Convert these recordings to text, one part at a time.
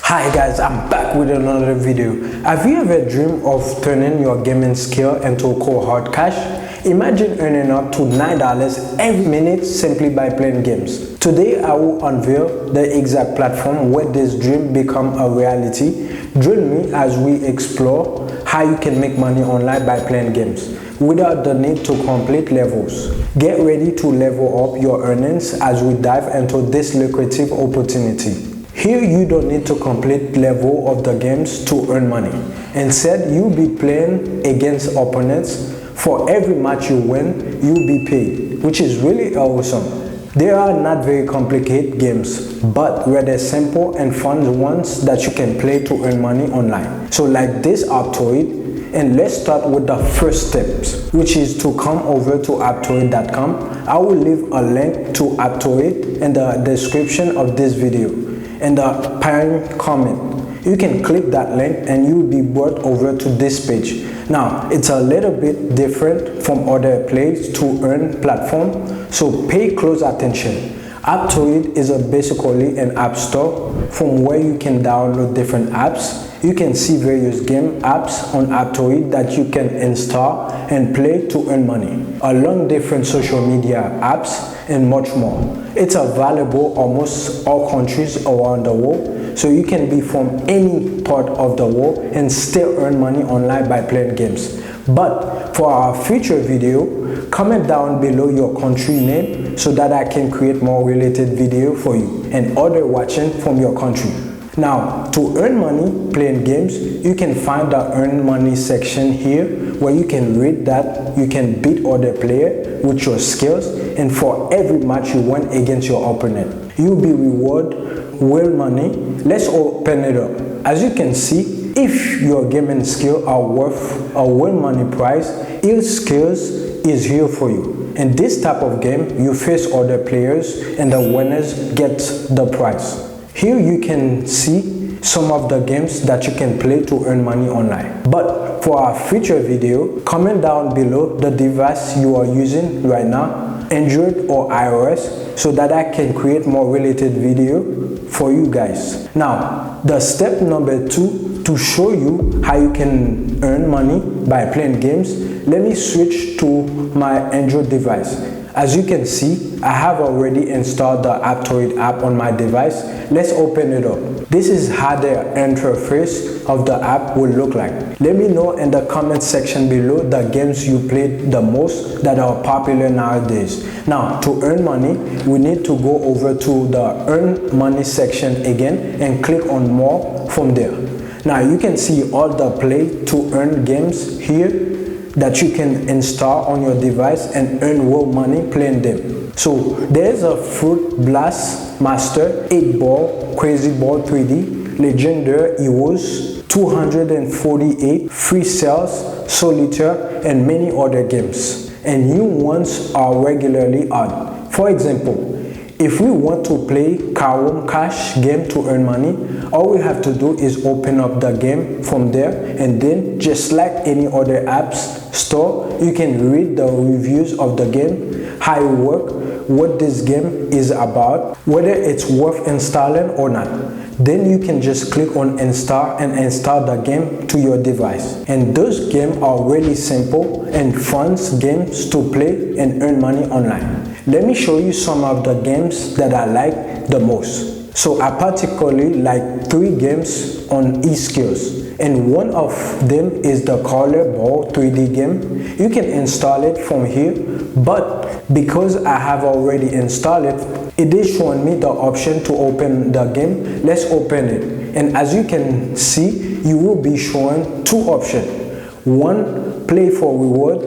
Hi guys, I'm back with another video. Have you ever dreamed of turning your gaming skill into cold hard cash? Imagine earning up to $9 every minute simply by playing games. Today I will unveil the exact platform where this dream becomes a reality. Join me as we explore how you can make money online by playing games without the need to complete levels. Get ready to level up your earnings as we dive into this lucrative opportunity. Here you don't need to complete level of the games to earn money. Instead, you'll be playing against opponents. For every match you win, you'll be paid, which is really awesome. They are not very complicated games, but rather simple and fun ones that you can play to earn money online. So like this Aptoid, and let's start with the first steps, which is to come over to Aptoid.com. I will leave a link to Aptoid in the description of this video. In the pinned comment, you can click that link and you'll be brought over to this page. Now, it's a little bit different from other plays to earn platform, so pay close attention. Aptoid is basically an app store from where you can download different apps. You can see various game apps on Aptoid that you can install and play to earn money, along different social media apps and much more. It's available almost all countries around the world, so you can be from any part of the world and still earn money online by playing games. But for our future video, comment down below your country name so that I can create more related video for you and other watching from your country. Now, to earn money playing games, you can find the earn money section here where you can read that you can beat other players with your skills, and for every match you win against your opponent, you'll be rewarded real money. Let's open it up. As you can see, if your gaming skills are worth a real money prize, your skills is here for you. In this type of game, you face other players and the winners get the prize. Here you can see some of the games that you can play to earn money online. But for our future video, comment down below the device you are using right now, Android or iOS, so that I can create more related video for you guys. Now, the step number 2 to show you how you can earn money by playing games, let me switch to my Android device. As you can see, I have already installed the Aptoid app on my device. Let's open it up. This is how the interface of the app will look like. Let me know in the comment section below the games you played the most that are popular nowadays. Now, to earn money, we need to go over to the earn money section again and click on more from there. Now, you can see all the play to earn games here that you can install on your device and earn real money playing them. So there's a Fruit Blast Master, 8 Ball, Crazy Ball 3D, Legendary Heroes, 248 Free Cells, Solitaire, and many other games. And new ones are regularly added. For example, if we want to play Karum Cash game to earn money, all we have to do is open up the game from there, and then just like any other apps store, you can read the reviews of the game, how it works, what this game is about, whether it's worth installing or not. Then you can just click on install and install the game to your device. And those games are really simple and fun games to play and earn money online. Let me show you some of the games that I like the most. So I particularly like 3 games on eSkills, and one of them is the Color Ball 3D game. You can install it from here, but because I have already installed it, it is showing me the option to open the game. Let's open it, and as you can see, you will be showing 2 options. One, play for reward,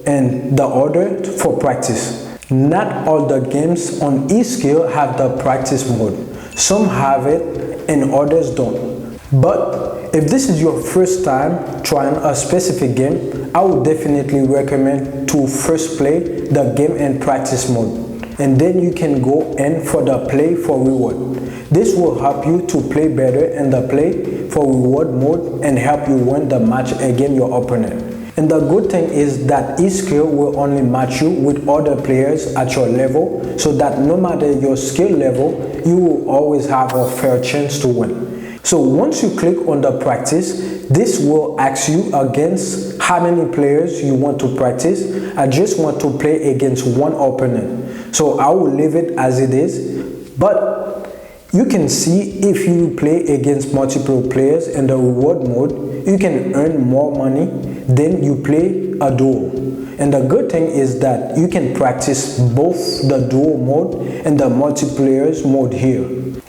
and the other for practice. Not all the games on eSkill have the practice mode. Some have it and others don't. But if this is your first time trying a specific game, I would definitely recommend to first play the game in practice mode, and then you can go in for the play for reward. This will help you to play better in the play for reward mode and help you win the match against your opponent. And the good thing is that eSkill will only match you with other players at your level, so that no matter your skill level, you will always have a fair chance to win. So once you click on the practice, this will ask you against how many players you want to practice. I just want to play against one opponent. So I will leave it as it is. But you can see if you play against multiple players in the reward mode, you can earn more money than you play a duo. And the good thing is that you can practice both the duo mode and the multiplayer mode here.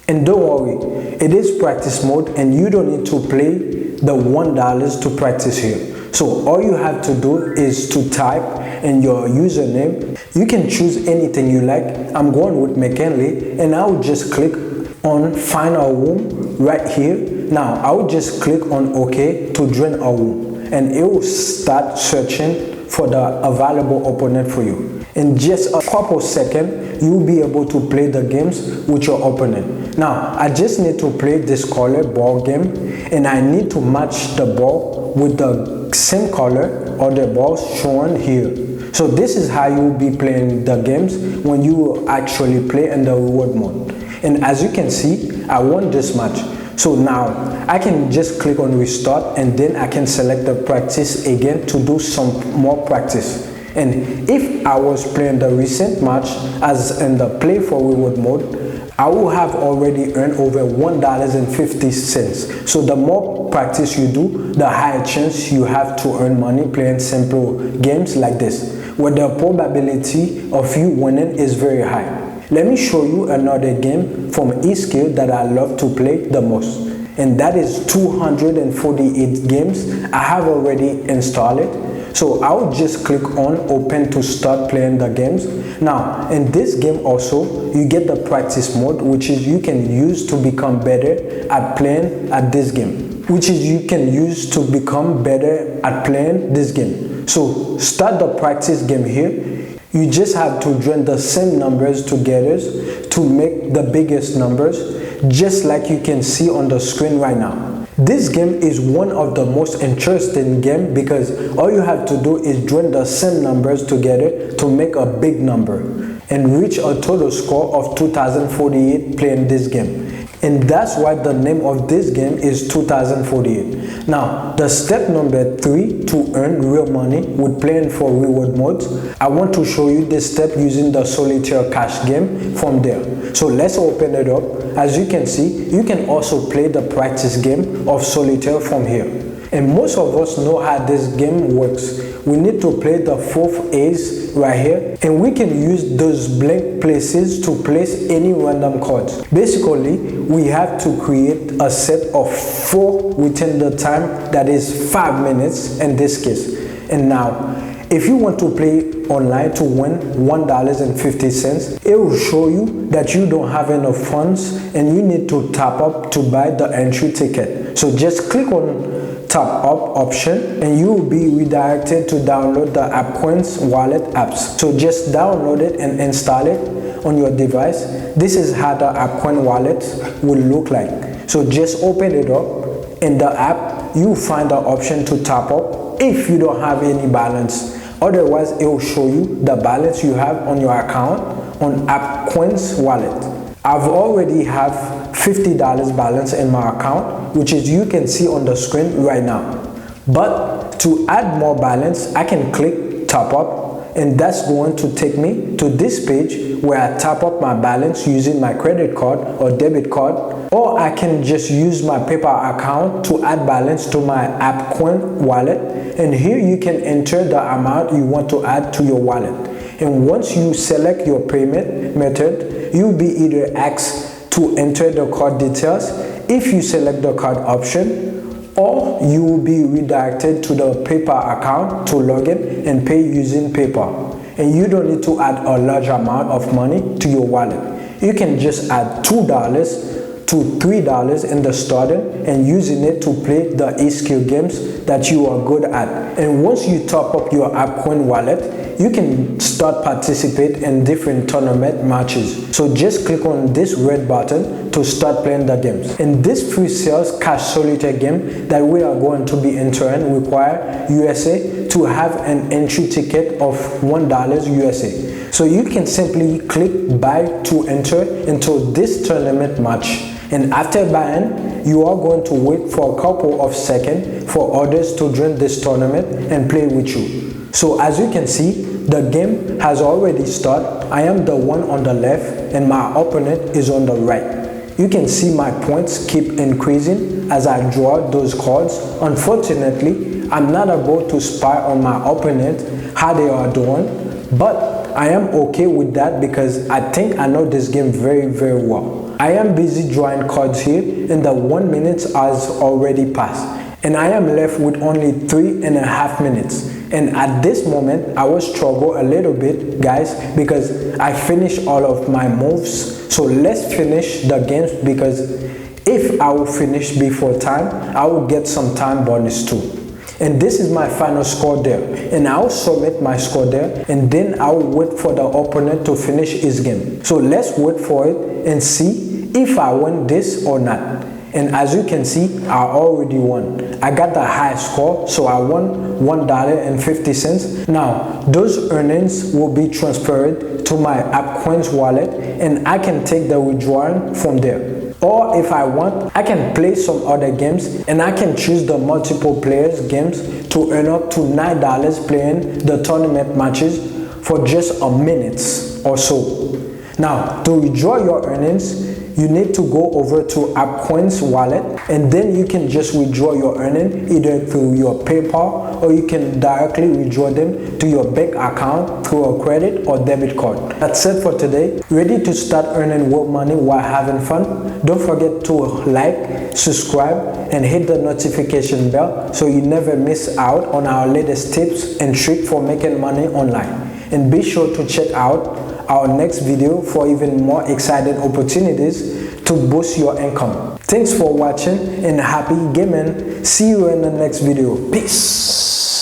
And don't worry, it is practice mode and you don't need to play the $1 to practice here. So all you have to do is to type in your username. You can choose anything you like. I'm going with McKinley and I will just click on find a room right here. Now I will just click on OK to join a room and it will start searching for the available opponent for you. In just a couple seconds, you will be able to play the games with your opponent. Now, I just need to play this color ball game and I need to match the ball with the same color or the balls shown here. So this is how you will be playing the games when you will actually play in the reward mode. And as you can see, I won this match. So now I can just click on restart and then I can select the practice again to do some more practice. And if I was playing the recent match as in the play for reward mode, I will have already earned over $1.50. So the more practice you do, the higher chance you have to earn money playing simple games like this, where the probability of you winning is very high. Let me show you another game from eSkill that I love to play the most. And that is 248 games. I have already installed it. So I'll just click on open to start playing the games. Now in this game also you get the practice mode, which is you can use to become better at playing at this game, So start the practice game here. You just have to join the same numbers together to make the biggest numbers, just like you can see on the screen right now. This game is one of the most interesting games because all you have to do is join the same numbers together to make a big number and reach a total score of 2048 playing this game. And that's why the name of this game is 2048. Now, the step number 3 to earn real money with playing for reward modes, I want to show you this step using the solitaire cash game from there. So let's open it up. As you can see, you can also play the practice game of solitaire from here. And most of us know how this game works. We need to play the 4th ace right here, and we can use those blank places to place any random cards. Basically, we have to create a set of 4 within the time that is 5 minutes in this case. And now, if you want to play online to win $1.50, it will show you that you don't have enough funds and you need to top up to buy the entry ticket. So just click on top up option and you will be redirected to download the Appcom's wallet apps. So just download it and install it on your device. This is how the Appcom wallet will look like. So just open it up. In the app, you find the option to top up if you don't have any balance. Otherwise, it will show you the balance you have on your account on Appcom's wallet. I've already have $50 balance in my account, which is you can see on the screen right now. But to add more balance, I can click top up, and that's going to take me to this page where I top up my balance using my credit card or debit card, or I can just use my PayPal account to add balance to my Appcom wallet. And here you can enter the amount you want to add to your wallet. And once you select your payment method, you'll be either asked to enter the card details if you select the card option, or you will be redirected to the PayPal account to log in and pay using PayPal. And you don't need to add a large amount of money to your wallet. You can just add $2 to $3 in the starting and using it to play the eSkill games that you are good at. And once you top up your Appcom wallet, you can start participate in different tournament matches. So just click on this red button to start playing the games. And this free sales cash solitaire game that we are going to be entering require USA to have an entry ticket of $1 USA. So you can simply click buy to enter into this tournament match. And after buying, you are going to wait for a couple of seconds for others to join this tournament and play with you. So as you can see, the game has already started. I am the one on the left and my opponent is on the right. You can see my points keep increasing as I draw those cards. Unfortunately, I'm not able to spy on my opponent how they are doing, but I am okay with that because I think I know this game very well. I am busy drawing cards here and the 1 minute has already passed and I am left with only 3.5 minutes. And at this moment, I will struggle a little bit, guys, because I finished all of my moves. So let's finish the games, because if I will finish before time, I will get some time bonus too. And this is my final score there. And I'll submit my score there, and then I'll wait for the opponent to finish his game. So let's wait for it and see if I win this or not. And as you can see, I already won. I got the highest score, so I won $1.50. Now, those earnings will be transferred to my Appcom wallet, and I can take the withdrawal from there. Or if I want, I can play some other games, and I can choose the multiple players games to earn up to $9 playing the tournament matches for just a minute or so. Now, to withdraw your earnings, you need to go over to Appcom's wallet, and then you can just withdraw your earning either through your PayPal, or you can directly withdraw them to your bank account through a credit or debit card. That's it for today. Ready to start earning real money while having fun? Don't forget to like, subscribe, and hit the notification bell so you never miss out on our latest tips and tricks for making money online. And be sure to check out our next video for even more exciting opportunities to boost your income. Thanks for watching and happy gaming. See you in the next video. Peace.